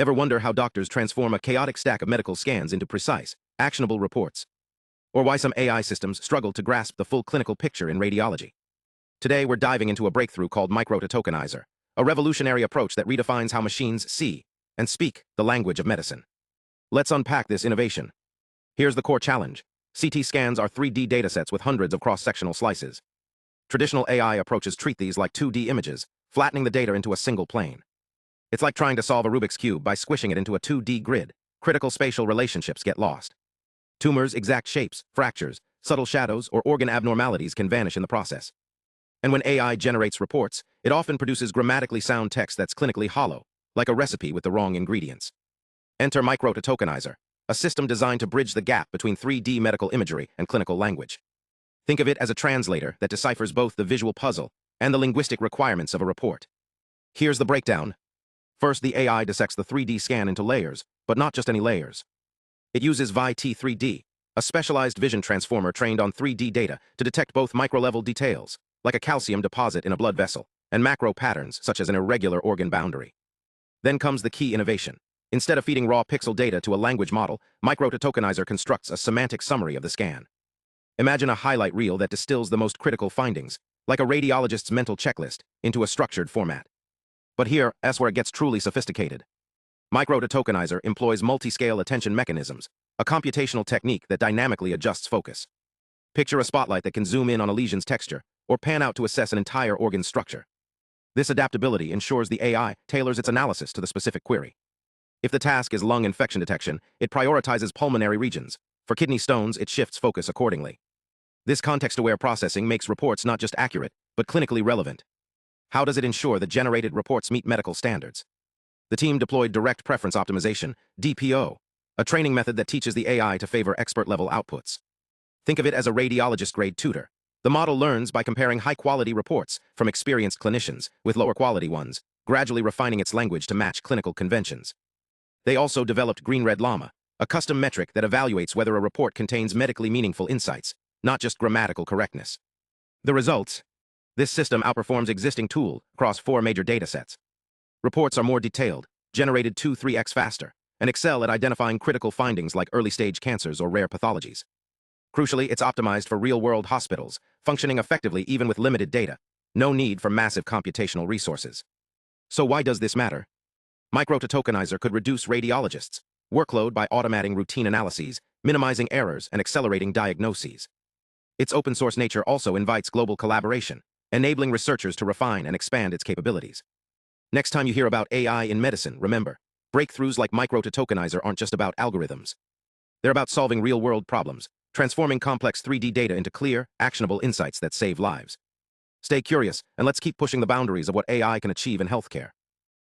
Ever wonder how doctors transform a chaotic stack of medical scans into precise, actionable reports? Or why some AI systems struggle to grasp the full clinical picture in radiology? Today, we're diving into a breakthrough called µ2Tokenizer, a revolutionary approach that redefines how machines see and speak the language of medicine. Let's unpack this innovation. Here's the core challenge. CT scans are 3D datasets with hundreds of cross-sectional slices. Traditional AI approaches treat these like 2D images, flattening the data into a single plane. It's like trying to solve a Rubik's Cube by squishing it into a 2D grid. Critical spatial relationships get lost. Tumors, exact shapes, fractures, subtle shadows, or organ abnormalities can vanish in the process. And when AI generates reports, it often produces grammatically sound text that's clinically hollow, like a recipe with the wrong ingredients. Enter µ2Tokenizer, a system designed to bridge the gap between 3D medical imagery and clinical language. Think of it as a translator that deciphers both the visual puzzle and the linguistic requirements of a report. Here's the breakdown. First, the AI dissects the 3D scan into layers, but not just any layers. It uses VT3D, a specialized vision transformer trained on 3D data to detect both micro-level details, like a calcium deposit in a blood vessel, and macro patterns, such as an irregular organ boundary. Then comes the key innovation. Instead of feeding raw pixel data to a language model, µ2Tokenizer constructs a semantic summary of the scan. Imagine a highlight reel that distills the most critical findings, like a radiologist's mental checklist, into a structured format. But here's where it gets truly sophisticated. µ2Tokenizer employs multi-scale attention mechanisms, a computational technique that dynamically adjusts focus. Picture a spotlight that can zoom in on a lesion's texture, or pan out to assess an entire organ structure. This adaptability ensures the AI tailors its analysis to the specific query. If the task is lung infection detection, it prioritizes pulmonary regions. For kidney stones, it shifts focus accordingly. This context-aware processing makes reports not just accurate, but clinically relevant. How does it ensure that generated reports meet medical standards? The team deployed direct preference optimization, DPO, a training method that teaches the AI to favor expert-level outputs. Think of it as a radiologist-grade tutor. The model learns by comparing high-quality reports from experienced clinicians with lower-quality ones, gradually refining its language to match clinical conventions. They also developed GREEN-RedLlama, a custom metric that evaluates whether a report contains medically meaningful insights, not just grammatical correctness. The results? This system outperforms existing tools across 4 major datasets. Reports are more detailed, generated 2-3x faster, and excel at identifying critical findings like early-stage cancers or rare pathologies. Crucially, it's optimized for real-world hospitals, functioning effectively even with limited data. No need for massive computational resources. So why does this matter? µ2Tokenizer could reduce radiologists' workload by automating routine analyses, minimizing errors, and accelerating diagnoses. Its open-source nature also invites global collaboration, enabling researchers to refine and expand its capabilities. Next time you hear about AI in medicine, remember, breakthroughs like µ2Tokenizer aren't just about algorithms. They're about solving real-world problems, transforming complex 3D data into clear, actionable insights that save lives. Stay curious, and let's keep pushing the boundaries of what AI can achieve in healthcare.